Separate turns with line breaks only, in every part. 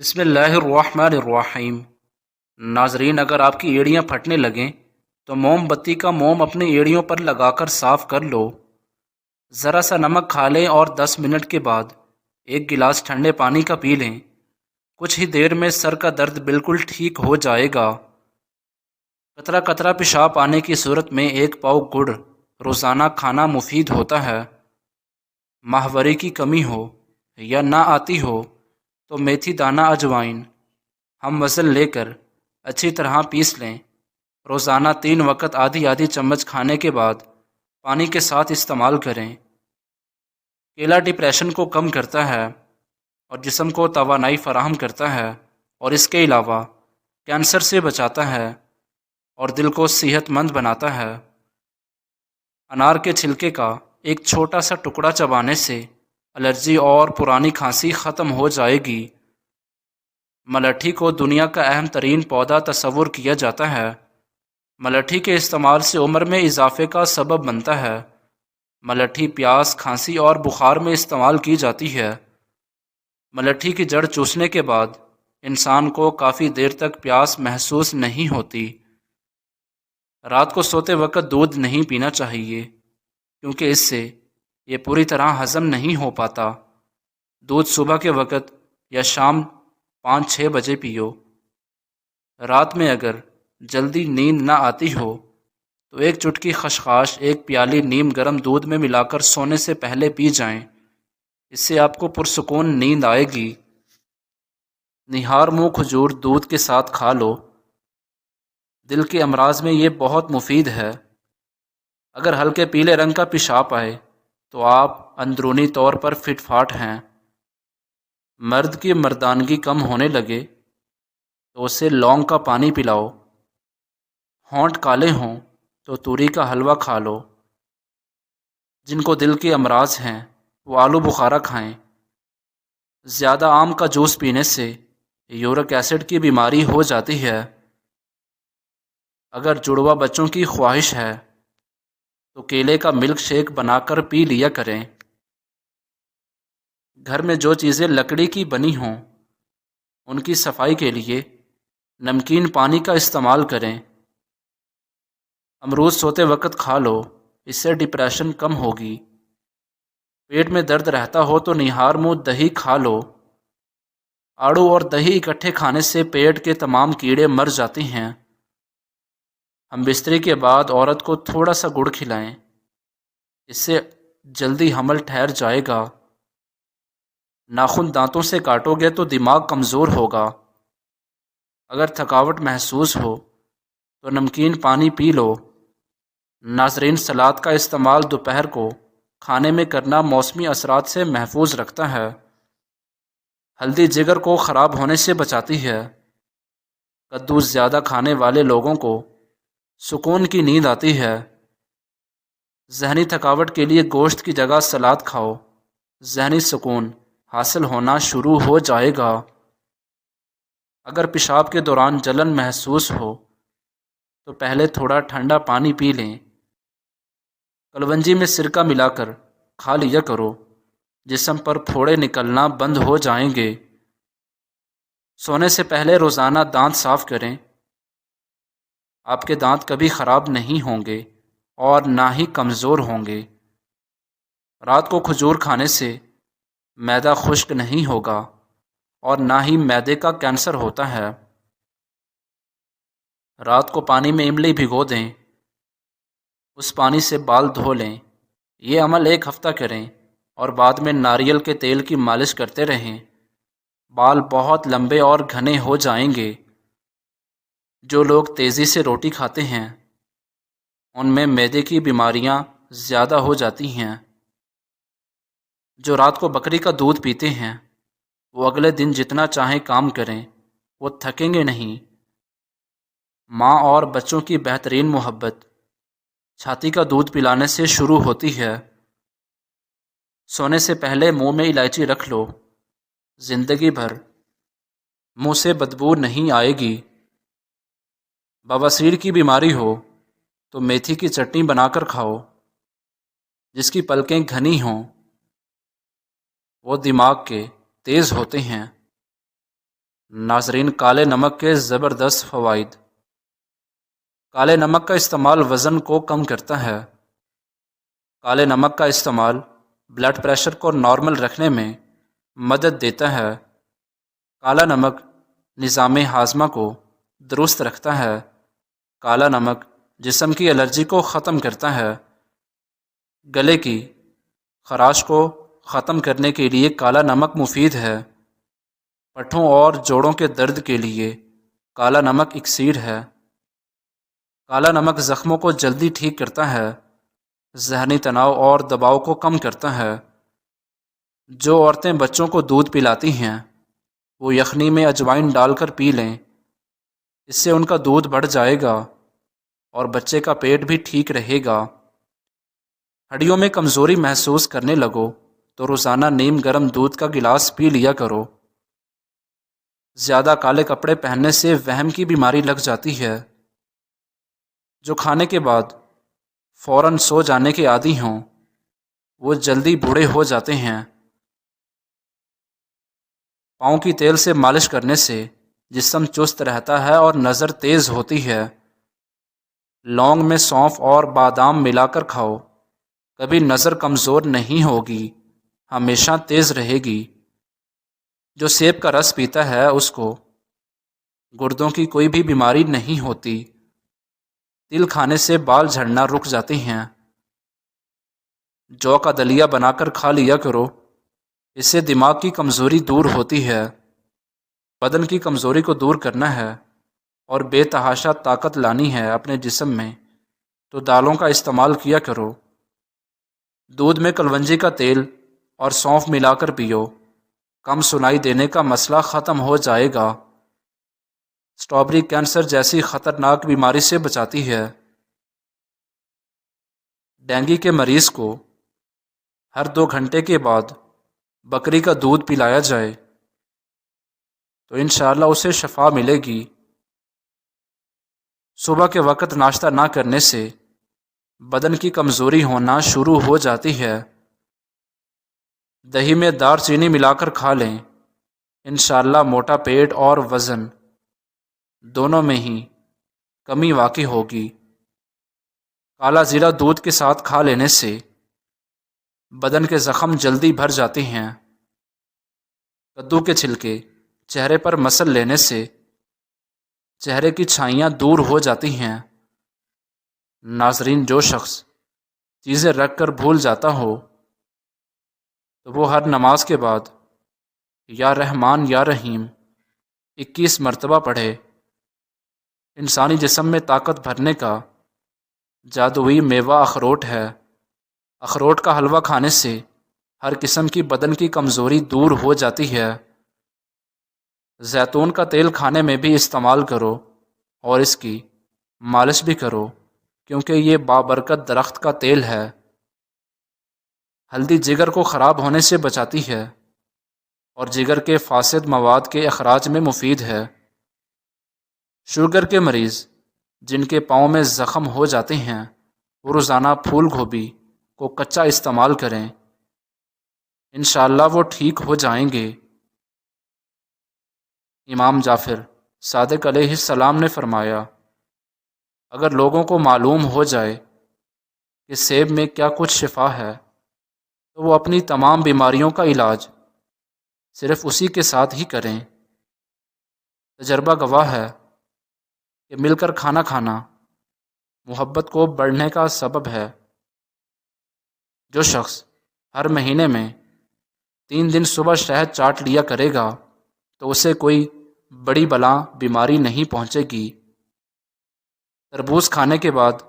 بسم اللہ الرحمن الرحیم۔ ناظرین، اگر آپ کی ایڑیاں پھٹنے لگیں تو موم بتی کا موم اپنی ایڑیوں پر لگا کر صاف کر لو، ذرا سا نمک کھا لیں اور 10 منٹ کے بعد ایک گلاس ٹھنڈے پانی کا پی لیں۔ کچھ ہی دیر میں سر کا درد بالکل ٹھیک ہو جائے گا۔ قطرہ قطرہ پیشاب آنے کی صورت میں 1 پاؤ گڑ روزانہ کھانا مفید ہوتا ہے۔ ماہواری کی کمی ہو یا نہ آتی ہو تو میتھی دانہ اجوائن ہم وزن لے کر اچھی طرح پیس لیں۔ روزانہ 3 وقت آدھی آدھی چمچ کھانے کے بعد پانی کے ساتھ استعمال کریں۔ کیلا ڈپریشن کو کم کرتا ہے اور جسم کو توانائی فراہم کرتا ہے، اور اس کے علاوہ کینسر سے بچاتا ہے اور دل کو صحت مند بناتا ہے۔ انار کے چھلکے کا ایک چھوٹا سا ٹکڑا چبانے سے الرجی اور پرانی کھانسی ختم ہو جائے گی۔ ملٹھی کو دنیا کا اہم ترین پودا تصور کیا جاتا ہے۔ ملٹھی کے استعمال سے عمر میں اضافے کا سبب بنتا ہے۔ ملٹھی پیاس، کھانسی اور بخار میں استعمال کی جاتی ہے۔ ملٹھی کی جڑ چوسنے کے بعد انسان کو کافی دیر تک پیاس محسوس نہیں ہوتی۔ رات کو سوتے وقت دودھ نہیں پینا چاہیے، کیونکہ اس سے یہ پوری طرح ہضم نہیں ہو پاتا۔ دودھ صبح کے وقت یا شام 5-6 بجے پیو۔ رات میں اگر جلدی نیند نہ آتی ہو تو 1 چٹکی خشخاش 1 پیالی نیم گرم دودھ میں ملا کر سونے سے پہلے پی جائیں۔ اس سے آپ کو پرسکون نیند آئے گی۔ نہار منہ کھجور دودھ کے ساتھ کھا لو۔ دل کے امراض میں یہ بہت مفید ہے۔ اگر ہلکے پیلے رنگ کا پیشاب آئے تو آپ اندرونی طور پر فٹ فاٹ ہیں۔ مرد کی مردانگی کم ہونے لگے تو اسے لونگ کا پانی پلاؤ۔ ہونٹ کالے ہوں تو توری کا حلوہ کھا لو۔ جن کو دل کے امراض ہیں وہ آلو بخارا کھائیں۔ زیادہ آم کا جوس پینے سے یورک ایسڈ کی بیماری ہو جاتی ہے۔ اگر جڑواں بچوں کی خواہش ہے تو کیلے کا ملک شیک بنا کر پی لیا کریں۔ گھر میں جو چیزیں لکڑی کی بنی ہوں ان کی صفائی کے لیے نمکین پانی کا استعمال کریں۔ امرود سوتے وقت کھا لو، اس سے ڈپریشن کم ہوگی۔ پیٹ میں درد رہتا ہو تو نہار منہ دہی کھا لو۔ آڑو اور دہی اکٹھے کھانے سے پیٹ کے تمام کیڑے مر جاتے ہیں۔ ہم بستری کے بعد عورت کو تھوڑا سا گڑ کھلائیں، اس سے جلدی حمل ٹھہر جائے گا۔ ناخن دانتوں سے کاٹو گے تو دماغ کمزور ہوگا۔ اگر تھکاوٹ محسوس ہو تو نمکین پانی پی لو۔ ناظرین، سلاد کا استعمال دوپہر کو کھانے میں کرنا موسمی اثرات سے محفوظ رکھتا ہے۔ ہلدی جگر کو خراب ہونے سے بچاتی ہے۔ کدو زیادہ کھانے والے لوگوں کو سکون کی نیند آتی ہے۔ ذہنی تھکاوٹ کے لیے گوشت کی جگہ سلاد کھاؤ، ذہنی سکون حاصل ہونا شروع ہو جائے گا۔ اگر پیشاب کے دوران جلن محسوس ہو تو پہلے تھوڑا ٹھنڈا پانی پی لیں۔ کلونجی میں سرکہ ملا کر کھا لیا کرو، جسم پر پھوڑے نکلنا بند ہو جائیں گے۔ سونے سے پہلے روزانہ دانت صاف کریں۔ آپ کے دانت کبھی خراب نہیں ہوں گے اور نہ ہی کمزور ہوں گے۔ رات کو کھجور کھانے سے معدہ خشک نہیں ہوگا اور نہ ہی معدے کا کینسر ہوتا ہے۔ رات کو پانی میں املی بھگو دیں، اس پانی سے بال دھو لیں۔ یہ عمل 1 ہفتہ کریں اور بعد میں ناریل کے تیل کی مالش کرتے رہیں۔ بال بہت لمبے اور گھنے ہو جائیں گے۔ جو لوگ تیزی سے روٹی کھاتے ہیں ان میں معدے کی بیماریاں زیادہ ہو جاتی ہیں۔ جو رات کو بکری کا دودھ پیتے ہیں وہ اگلے دن جتنا چاہیں کام کریں، وہ تھکیں گے نہیں۔ ماں اور بچوں کی بہترین محبت چھاتی کا دودھ پلانے سے شروع ہوتی ہے۔ سونے سے پہلے منہ میں الائچی رکھ لو، زندگی بھر منہ سے بدبو نہیں آئے گی۔ بواسیر کی بیماری ہو تو میتھی کی چٹنی بنا کر کھاؤ۔ جس کی پلکیں گھنی ہوں وہ دماغ کے تیز ہوتے ہیں۔ ناظرین، کالے نمک کے زبردست فوائد۔ کالے نمک کا استعمال وزن کو کم کرتا ہے۔ کالے نمک کا استعمال بلڈ پریشر کو نارمل رکھنے میں مدد دیتا ہے۔ کالا نمک نظام ہاضمہ کو درست رکھتا ہے۔ کالا نمک جسم کی الرجی کو ختم کرتا ہے۔ گلے کی خراش کو ختم کرنے کے لیے کالا نمک مفید ہے۔ پٹھوں اور جوڑوں کے درد کے لیے کالا نمک اکسیر ہے۔ کالا نمک زخموں کو جلدی ٹھیک کرتا ہے۔ ذہنی تناؤ اور دباؤ کو کم کرتا ہے۔ جو عورتیں بچوں کو دودھ پلاتی ہیں وہ یخنی میں اجوائن ڈال کر پی لیں، اس سے ان کا دودھ بڑھ جائے گا اور بچے کا پیٹ بھی ٹھیک رہے گا۔ ہڈیوں میں کمزوری محسوس کرنے لگو تو روزانہ نیم گرم دودھ کا گلاس پی لیا کرو۔ زیادہ کالے کپڑے پہننے سے وہم کی بیماری لگ جاتی ہے۔ جو کھانے کے بعد فوراً سو جانے کے عادی ہوں وہ جلدی بوڑھے ہو جاتے ہیں۔ پاؤں کی تیل سے مالش کرنے سے جسم چست رہتا ہے اور نظر تیز ہوتی ہے۔ لونگ میں سونف اور بادام ملا کر کھاؤ، کبھی نظر کمزور نہیں ہوگی، ہمیشہ تیز رہے گی۔ جو سیب کا رس پیتا ہے اس کو گردوں کی کوئی بھی بیماری نہیں ہوتی۔ تل کھانے سے بال جھڑنا رک جاتے ہیں۔ جو کا دلیا بنا کر کھا لیا کرو، اس سے دماغ کی کمزوری دور ہوتی ہے۔ بدن کی کمزوری کو دور کرنا ہے اور بے تحاشا طاقت لانی ہے اپنے جسم میں تو دالوں کا استعمال کیا کرو۔ دودھ میں کلونجی کا تیل اور سونف ملا کر پیو، کم سنائی دینے کا مسئلہ ختم ہو جائے گا۔ اسٹرابری کینسر جیسی خطرناک بیماری سے بچاتی ہے۔ ڈینگی کے مریض کو ہر 2 گھنٹے کے بعد بکری کا دودھ پلایا جائے تو انشاءاللہ اسے شفا ملے گی۔ صبح کے وقت ناشتہ نہ کرنے سے بدن کی کمزوری ہونا شروع ہو جاتی ہے۔ دہی میں دار چینی ملا کر کھا لیں، انشاءاللہ موٹا پیٹ اور وزن دونوں میں ہی کمی واقع ہوگی۔ کالا زیرہ دودھ کے ساتھ کھا لینے سے بدن کے زخم جلدی بھر جاتے ہیں۔ کدو کے چھلکے چہرے پر مسل لینے سے چہرے کی چھائیاں دور ہو جاتی ہیں۔ ناظرین، جو شخص چیزیں رکھ کر بھول جاتا ہو تو وہ ہر نماز کے بعد یا رحمان یا رحیم 21 مرتبہ پڑھے۔ انسانی جسم میں طاقت بھرنے کا جادوئی میوہ اخروٹ ہے۔ اخروٹ کا حلوہ کھانے سے ہر قسم کی بدن کی کمزوری دور ہو جاتی ہے۔ زیتون کا تیل کھانے میں بھی استعمال کرو اور اس کی مالش بھی کرو کیونکہ یہ بابرکت درخت کا تیل ہے۔ ہلدی جگر کو خراب ہونے سے بچاتی ہے اور جگر کے فاسد مواد کے اخراج میں مفید ہے۔ شوگر کے مریض جن کے پاؤں میں زخم ہو جاتے ہیں وہ روزانہ پھول گوبھی کو کچا استعمال کریں، انشاءاللہ وہ ٹھیک ہو جائیں گے۔ امام جعفر صادق علیہ السلام نے فرمایا، اگر لوگوں کو معلوم ہو جائے کہ سیب میں کیا کچھ شفا ہے تو وہ اپنی تمام بیماریوں کا علاج صرف اسی کے ساتھ ہی کریں۔ تجربہ گواہ ہے کہ مل کر کھانا کھانا محبت کو بڑھنے کا سبب ہے۔ جو شخص ہر مہینے میں 3 دن صبح شہد چاٹ لیا کرے گا تو اسے کوئی بڑی بلا بیماری نہیں پہنچے گی۔ تربوز کھانے کے بعد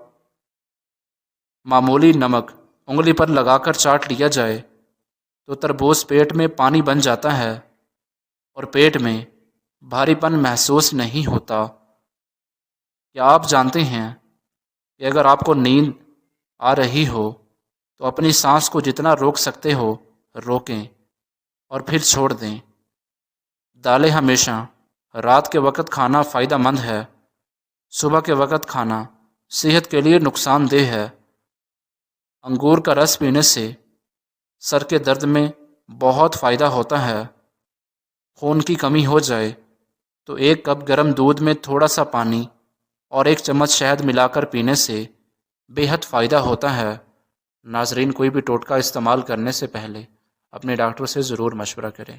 معمولی نمک انگلی پر لگا کر چاٹ لیا جائے تو تربوز پیٹ میں پانی بن جاتا ہے اور پیٹ میں بھاری پن محسوس نہیں ہوتا۔ کیا آپ جانتے ہیں کہ اگر آپ کو نیند آ رہی ہو تو اپنی سانس کو جتنا روک سکتے ہو روکیں اور پھر چھوڑ دیں۔ دالیں ہمیشہ رات کے وقت کھانا فائدہ مند ہے، صبح کے وقت کھانا صحت کے لیے نقصان دہ ہے۔ انگور کا رس پینے سے سر کے درد میں بہت فائدہ ہوتا ہے۔ خون کی کمی ہو جائے تو 1 کپ گرم دودھ میں تھوڑا سا پانی اور 1 چمچ شہد ملا کر پینے سے بے حد فائدہ ہوتا ہے۔ ناظرین، کوئی بھی ٹوٹکا استعمال کرنے سے پہلے اپنے ڈاکٹر سے ضرور مشورہ کریں۔